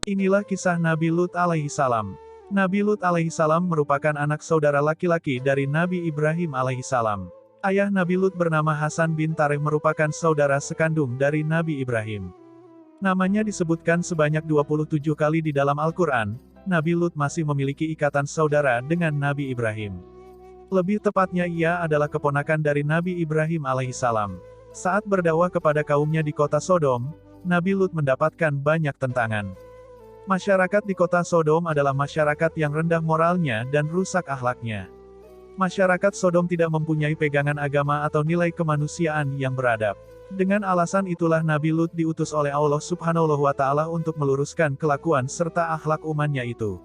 Inilah kisah Nabi Lut alaihi salam. Nabi Lut alaihi salam merupakan anak saudara laki-laki dari Nabi Ibrahim alaihi salam. Ayah Nabi Lut bernama Hasan bin Tareh merupakan saudara sekandung dari Nabi Ibrahim. Namanya disebutkan sebanyak 27 kali di dalam Al-Quran. Nabi Lut masih memiliki ikatan saudara dengan Nabi Ibrahim. Lebih tepatnya ia adalah keponakan dari Nabi Ibrahim alaihi salam. Saat berdakwah kepada kaumnya di kota Sodom, Nabi Lut mendapatkan banyak tentangan. Masyarakat di kota Sodom adalah masyarakat yang rendah moralnya dan rusak akhlaknya. Masyarakat Sodom tidak mempunyai pegangan agama atau nilai kemanusiaan yang beradab. Dengan alasan itulah Nabi Lut diutus oleh Allah Subhanahu wa Ta'ala untuk meluruskan kelakuan serta akhlak umatnya itu.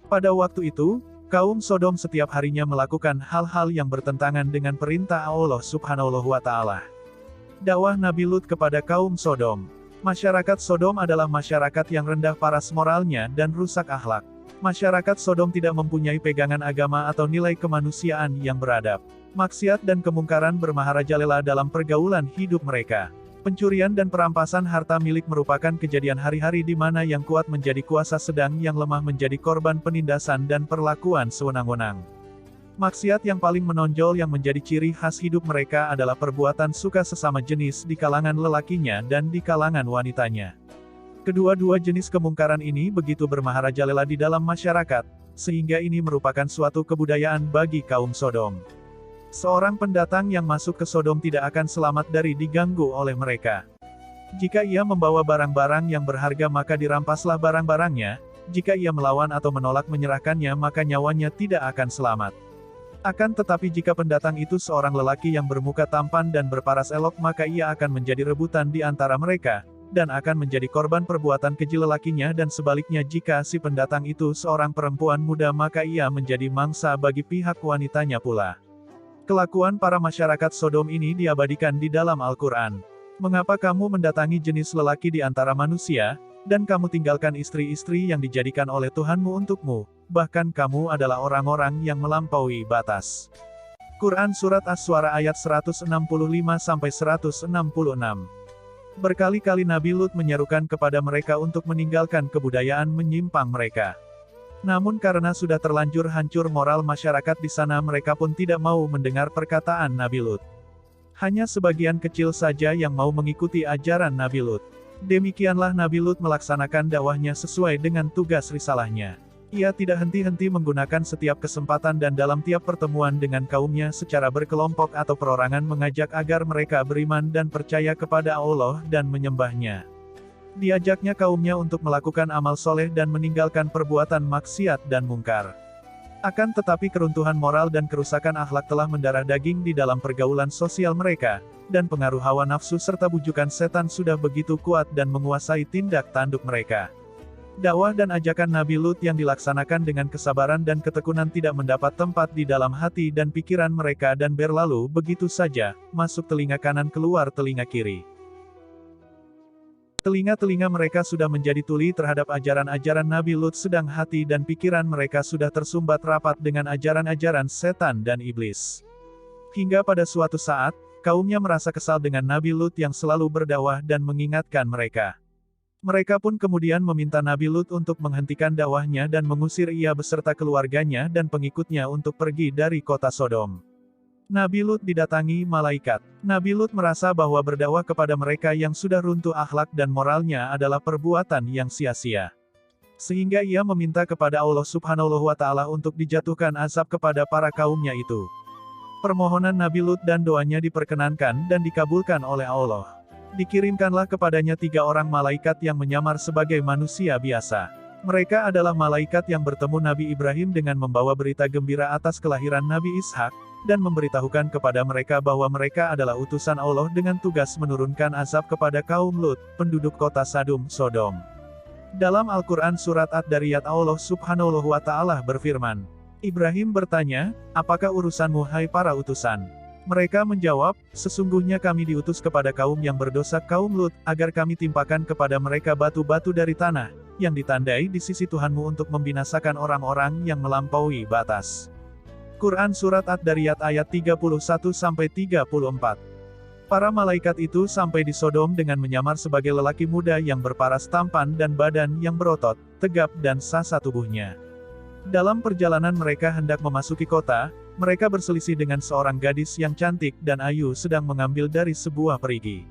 Pada waktu itu, kaum Sodom setiap harinya melakukan hal-hal yang bertentangan dengan perintah Allah Subhanahu wa Ta'ala. Dakwah Nabi Lut kepada kaum Sodom. Masyarakat Sodom adalah masyarakat yang rendah paras moralnya dan rusak akhlak. Masyarakat Sodom tidak mempunyai pegangan agama atau nilai kemanusiaan yang beradab. Maksiat dan kemungkaran bermaharajalela dalam pergaulan hidup mereka. Pencurian dan perampasan harta milik merupakan kejadian hari-hari di mana yang kuat menjadi kuasa sedang yang lemah menjadi korban penindasan dan perlakuan sewenang-wenang. Maksiat yang paling menonjol yang menjadi ciri khas hidup mereka adalah perbuatan suka sesama jenis di kalangan lelakinya dan di kalangan wanitanya. Kedua-dua jenis kemungkaran ini begitu bermaharajalela di dalam masyarakat, sehingga ini merupakan suatu kebudayaan bagi kaum Sodom. Seorang pendatang yang masuk ke Sodom tidak akan selamat dari diganggu oleh mereka. Jika ia membawa barang-barang yang berharga maka dirampaslah barang-barangnya, jika ia melawan atau menolak menyerahkannya maka nyawanya tidak akan selamat. Akan tetapi jika pendatang itu seorang lelaki yang bermuka tampan dan berparas elok maka ia akan menjadi rebutan di antara mereka, dan akan menjadi korban perbuatan keji lelakinya dan sebaliknya jika si pendatang itu seorang perempuan muda maka ia menjadi mangsa bagi pihak wanitanya pula. Kelakuan para masyarakat Sodom ini diabadikan di dalam Al-Quran. Mengapa kamu mendatangi jenis lelaki di antara manusia, dan kamu tinggalkan istri-istri yang dijadikan oleh Tuhanmu untukmu, bahkan kamu adalah orang-orang yang melampaui batas. Quran Surat Asy-Syu'ara ayat 165-166. Berkali-kali Nabi Lut menyerukan kepada mereka untuk meninggalkan kebudayaan menyimpang mereka. Namun karena sudah terlanjur hancur moral masyarakat di sana mereka pun tidak mau mendengar perkataan Nabi Lut. Hanya sebagian kecil saja yang mau mengikuti ajaran Nabi Lut. Demikianlah Nabi Lut melaksanakan dakwahnya sesuai dengan tugas risalahnya. Ia tidak henti-henti menggunakan setiap kesempatan dan dalam tiap pertemuan dengan kaumnya secara berkelompok atau perorangan mengajak agar mereka beriman dan percaya kepada Allah dan menyembahnya. Diajaknya kaumnya untuk melakukan amal soleh dan meninggalkan perbuatan maksiat dan mungkar. Akan tetapi keruntuhan moral dan kerusakan akhlak telah mendarah daging di dalam pergaulan sosial mereka, dan pengaruh hawa nafsu serta bujukan setan sudah begitu kuat dan menguasai tindak tanduk mereka. Dakwah dan ajakan Nabi Lut yang dilaksanakan dengan kesabaran dan ketekunan tidak mendapat tempat di dalam hati dan pikiran mereka dan berlalu begitu saja, masuk telinga kanan keluar telinga kiri. Telinga-telinga mereka sudah menjadi tuli terhadap ajaran-ajaran Nabi Lut sedang hati dan pikiran mereka sudah tersumbat rapat dengan ajaran-ajaran setan dan iblis. Hingga pada suatu saat, kaumnya merasa kesal dengan Nabi Lut yang selalu berdakwah dan mengingatkan mereka. Mereka pun kemudian meminta Nabi Lut untuk menghentikan dakwahnya dan mengusir ia beserta keluarganya dan pengikutnya untuk pergi dari kota Sodom. Nabi Lut didatangi malaikat. Nabi Lut merasa bahwa berdakwah kepada mereka yang sudah runtuh akhlak dan moralnya adalah perbuatan yang sia-sia. Sehingga ia meminta kepada Allah Subhanahu wa Ta'ala untuk dijatuhkan azab kepada para kaumnya itu. Permohonan Nabi Lut dan doanya diperkenankan dan dikabulkan oleh Allah. Dikirimkanlah kepadanya 3 orang malaikat yang menyamar sebagai manusia biasa. Mereka adalah malaikat yang bertemu Nabi Ibrahim dengan membawa berita gembira atas kelahiran Nabi Ishak, dan memberitahukan kepada mereka bahwa mereka adalah utusan Allah dengan tugas menurunkan azab kepada kaum Lut, penduduk kota Sodom. Dalam Al-Quran Surat Ad-Dariyat Allah Subhanahu wa Ta'ala berfirman, Ibrahim bertanya, apakah urusanmu hai para utusan? Mereka menjawab, sesungguhnya kami diutus kepada kaum yang berdosa kaum Lut, agar kami timpakan kepada mereka batu-batu dari tanah, yang ditandai di sisi Tuhanmu untuk membinasakan orang-orang yang melampaui batas. Quran Surat Ad-Dariyat ayat 31-34. Para malaikat itu sampai di Sodom dengan menyamar sebagai lelaki muda yang berparas tampan dan badan yang berotot, tegap dan sasa tubuhnya. Dalam perjalanan mereka hendak memasuki kota, mereka berselisih dengan seorang gadis yang cantik dan ayu sedang mengambil dari sebuah perigi.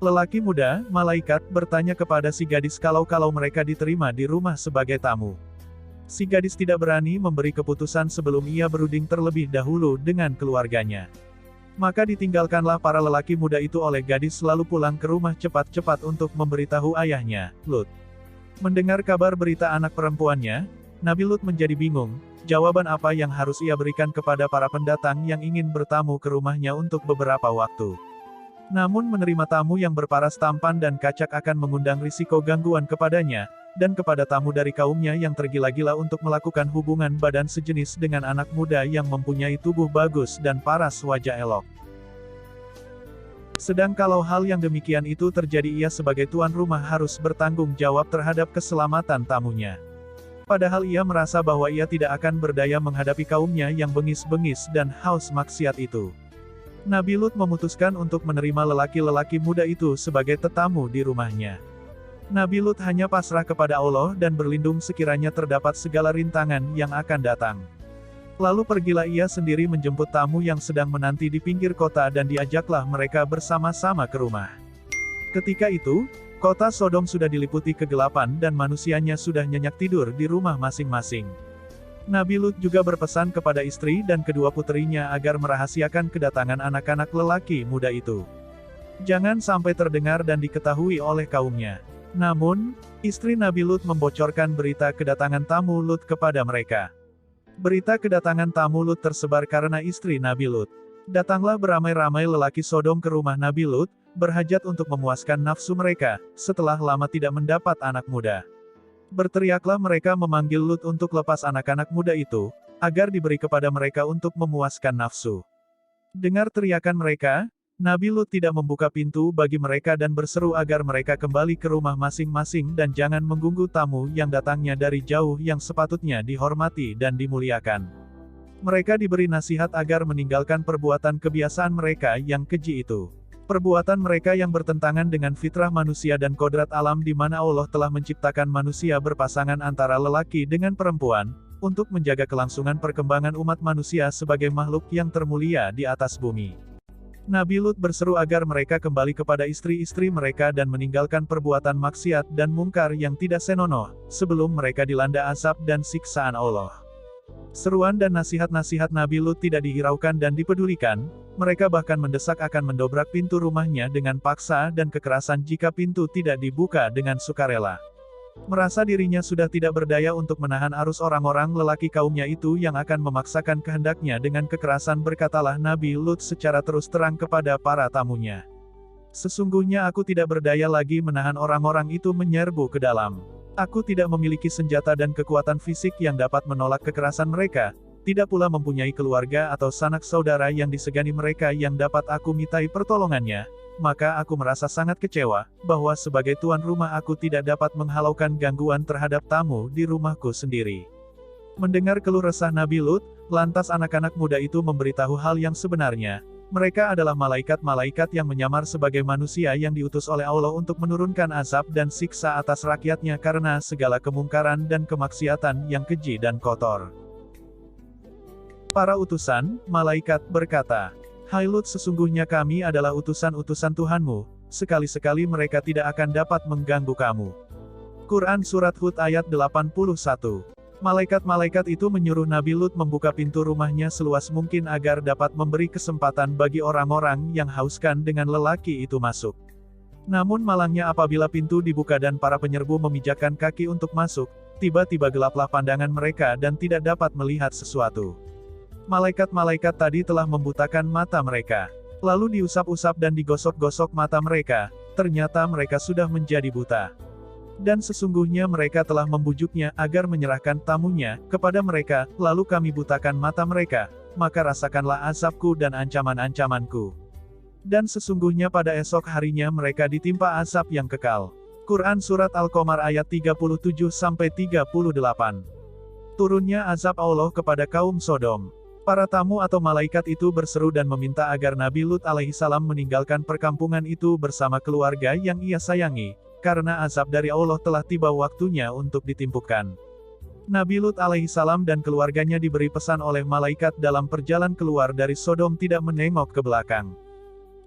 Lelaki muda, malaikat, bertanya kepada si gadis kalau mereka diterima di rumah sebagai tamu. Si gadis tidak berani memberi keputusan sebelum ia berunding terlebih dahulu dengan keluarganya. Maka ditinggalkanlah para lelaki muda itu oleh gadis lalu pulang ke rumah cepat-cepat untuk memberitahu ayahnya, Lut. Mendengar kabar berita anak perempuannya, Nabi Lut menjadi bingung, jawaban apa yang harus ia berikan kepada para pendatang yang ingin bertamu ke rumahnya untuk beberapa waktu. Namun menerima tamu yang berparas tampan dan kacak akan mengundang risiko gangguan kepadanya, dan kepada tamu dari kaumnya yang tergila-gila untuk melakukan hubungan badan sejenis dengan anak muda yang mempunyai tubuh bagus dan paras wajah elok. Sedang kalau hal yang demikian itu terjadi ia sebagai tuan rumah harus bertanggung jawab terhadap keselamatan tamunya. Padahal ia merasa bahwa ia tidak akan berdaya menghadapi kaumnya yang bengis-bengis dan haus maksiat itu. Nabi Lut memutuskan untuk menerima lelaki-lelaki muda itu sebagai tetamu di rumahnya. Nabi Lut hanya pasrah kepada Allah dan berlindung sekiranya terdapat segala rintangan yang akan datang. Lalu pergilah ia sendiri menjemput tamu yang sedang menanti di pinggir kota dan diajaklah mereka bersama-sama ke rumah. Ketika itu, kota Sodom sudah diliputi kegelapan dan manusianya sudah nyenyak tidur di rumah masing-masing. Nabi Lut juga berpesan kepada istri dan kedua puterinya agar merahasiakan kedatangan anak-anak lelaki muda itu. Jangan sampai terdengar dan diketahui oleh kaumnya. Namun, istri Nabi Lut membocorkan berita kedatangan tamu Lut kepada mereka. Berita kedatangan tamu Lut tersebar karena istri Nabi Lut. Datanglah beramai-ramai lelaki Sodom ke rumah Nabi Lut, berhajat untuk memuaskan nafsu mereka, setelah lama tidak mendapat anak muda. Berteriaklah mereka memanggil Lut untuk lepas anak-anak muda itu, agar diberi kepada mereka untuk memuaskan nafsu. Dengar teriakan mereka, Nabi Lut tidak membuka pintu bagi mereka dan berseru agar mereka kembali ke rumah masing-masing dan jangan mengganggu tamu yang datangnya dari jauh yang sepatutnya dihormati dan dimuliakan. Mereka diberi nasihat agar meninggalkan perbuatan kebiasaan mereka yang keji itu. Perbuatan mereka yang bertentangan dengan fitrah manusia dan kodrat alam di mana Allah telah menciptakan manusia berpasangan antara lelaki dengan perempuan, untuk menjaga kelangsungan perkembangan umat manusia sebagai makhluk yang termulia di atas bumi. Nabi Lut berseru agar mereka kembali kepada istri-istri mereka dan meninggalkan perbuatan maksiat dan mungkar yang tidak senonoh, sebelum mereka dilanda azab dan siksaan Allah. Seruan dan nasihat-nasihat Nabi Lut tidak dihiraukan dan dipedulikan, mereka bahkan mendesak akan mendobrak pintu rumahnya dengan paksa dan kekerasan jika pintu tidak dibuka dengan sukarela. Merasa dirinya sudah tidak berdaya untuk menahan arus orang-orang lelaki kaumnya itu yang akan memaksakan kehendaknya dengan kekerasan, berkatalah Nabi Lut secara terus terang kepada para tamunya. Sesungguhnya aku tidak berdaya lagi menahan orang-orang itu menyerbu ke dalam. Aku tidak memiliki senjata dan kekuatan fisik yang dapat menolak kekerasan mereka, tidak pula mempunyai keluarga atau sanak saudara yang disegani mereka yang dapat aku mintai pertolongannya. Maka aku merasa sangat kecewa, bahwa sebagai tuan rumah aku tidak dapat menghalaukan gangguan terhadap tamu di rumahku sendiri. Mendengar keluh resah Nabi Lut, lantas anak-anak muda itu memberitahu hal yang sebenarnya. Mereka adalah malaikat-malaikat yang menyamar sebagai manusia yang diutus oleh Allah untuk menurunkan azab dan siksa atas rakyatnya karena segala kemungkaran dan kemaksiatan yang keji dan kotor. Para utusan, malaikat, berkata, "Hai Lut, sesungguhnya kami adalah utusan-utusan Tuhanmu, sekali-sekali mereka tidak akan dapat mengganggu kamu." Quran Surat Hud ayat 81. Malaikat-malaikat itu menyuruh Nabi Lut membuka pintu rumahnya seluas mungkin agar dapat memberi kesempatan bagi orang-orang yang hauskan dengan lelaki itu masuk. Namun malangnya apabila pintu dibuka dan para penyerbu memijakkan kaki untuk masuk, tiba-tiba gelaplah pandangan mereka dan tidak dapat melihat sesuatu. Malaikat-malaikat tadi telah membutakan mata mereka. Lalu diusap-usap dan digosok-gosok mata mereka, ternyata mereka sudah menjadi buta. Dan sesungguhnya mereka telah membujuknya agar menyerahkan tamunya kepada mereka, lalu kami butakan mata mereka, maka rasakanlah azabku dan ancaman-ancamanku. Dan sesungguhnya pada esok harinya mereka ditimpa azab yang kekal. Quran Surat Al-Qamar ayat 37-38. Turunnya azab Allah kepada kaum Sodom. Para tamu atau malaikat itu berseru dan meminta agar Nabi Lut alaihissalam meninggalkan perkampungan itu bersama keluarga yang ia sayangi, karena azab dari Allah telah tiba waktunya untuk ditimpukkan. Nabi Lut alaihissalam dan keluarganya diberi pesan oleh malaikat dalam perjalanan keluar dari Sodom tidak menengok ke belakang.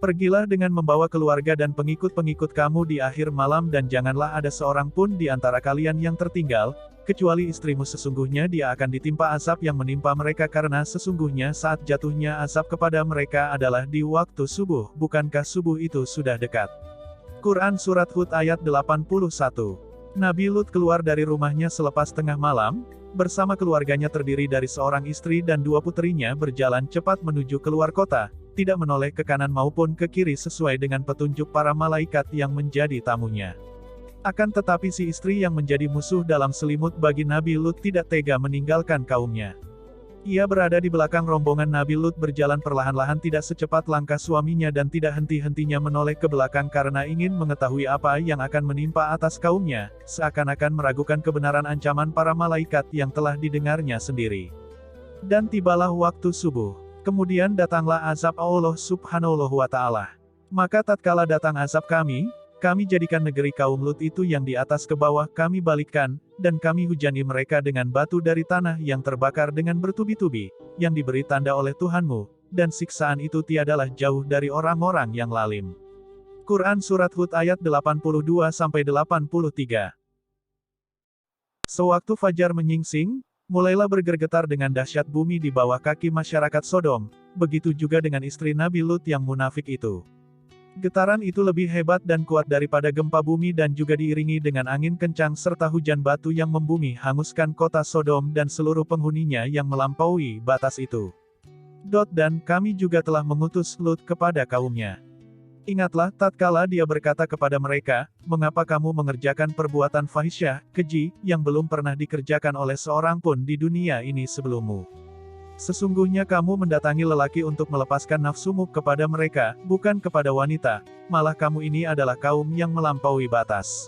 Pergilah dengan membawa keluarga dan pengikut-pengikut kamu di akhir malam dan janganlah ada seorang pun di antara kalian yang tertinggal, kecuali istrimu sesungguhnya dia akan ditimpa azab yang menimpa mereka karena sesungguhnya saat jatuhnya azab kepada mereka adalah di waktu subuh, bukankah subuh itu sudah dekat? Quran Surat Hud ayat 81. Nabi Lut keluar dari rumahnya selepas tengah malam, bersama keluarganya terdiri dari seorang istri dan 2 puterinya berjalan cepat menuju keluar kota, tidak menoleh ke kanan maupun ke kiri sesuai dengan petunjuk para malaikat yang menjadi tamunya. Akan tetapi si istri yang menjadi musuh dalam selimut bagi Nabi Lut tidak tega meninggalkan kaumnya. Ia berada di belakang rombongan Nabi Lut berjalan perlahan-lahan tidak secepat langkah suaminya dan tidak henti-hentinya menoleh ke belakang karena ingin mengetahui apa yang akan menimpa atas kaumnya, seakan-akan meragukan kebenaran ancaman para malaikat yang telah didengarnya sendiri. Dan tibalah waktu subuh. Kemudian datanglah azab Allah subhanahu wa ta'ala. Maka tatkala datang azab kami jadikan negeri kaum Lut itu yang di atas ke bawah kami balikkan, dan kami hujani mereka dengan batu dari tanah yang terbakar dengan bertubi-tubi, yang diberi tanda oleh Tuhanmu, dan siksaan itu tiadalah jauh dari orang-orang yang lalim. Quran Surat Hud ayat 82-83. Sewaktu fajar menyingsing, mulailah bergetar dengan dahsyat bumi di bawah kaki masyarakat Sodom, begitu juga dengan istri Nabi Lut yang munafik itu. Getaran itu lebih hebat dan kuat daripada gempa bumi dan juga diiringi dengan angin kencang serta hujan batu yang membumi hanguskan kota Sodom dan seluruh penghuninya yang melampaui batas itu. Dan kami juga telah mengutus Lut kepada kaumnya. Ingatlah tatkala dia berkata kepada mereka, mengapa kamu mengerjakan perbuatan fahisyah, keji, yang belum pernah dikerjakan oleh seorang pun di dunia ini sebelummu. Sesungguhnya kamu mendatangi lelaki untuk melepaskan nafsumu kepada mereka, bukan kepada wanita, malah kamu ini adalah kaum yang melampaui batas.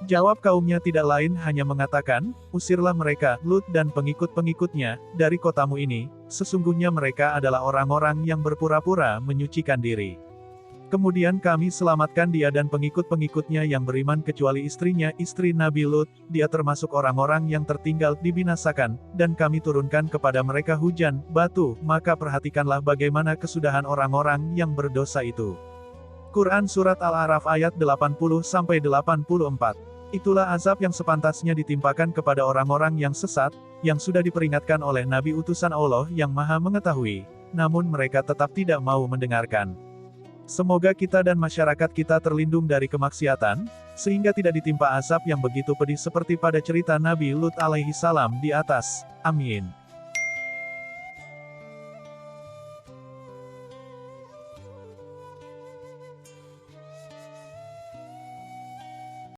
Jawab kaumnya tidak lain hanya mengatakan, usirlah mereka, Lut dan pengikut-pengikutnya, dari kotamu ini, sesungguhnya mereka adalah orang-orang yang berpura-pura menyucikan diri. Kemudian kami selamatkan dia dan pengikut-pengikutnya yang beriman kecuali istrinya, istri Nabi Lut, dia termasuk orang-orang yang tertinggal dibinasakan, dan kami turunkan kepada mereka hujan, batu, maka perhatikanlah bagaimana kesudahan orang-orang yang berdosa itu. Quran Surat Al-A'raf ayat 80-84. Itulah azab yang sepantasnya ditimpakan kepada orang-orang yang sesat, yang sudah diperingatkan oleh Nabi utusan Allah yang Maha Mengetahui, namun mereka tetap tidak mau mendengarkan. Semoga kita dan masyarakat kita terlindung dari kemaksiatan, sehingga tidak ditimpa azab yang begitu pedih seperti pada cerita Nabi Lut alaihi salam di atas. Amin.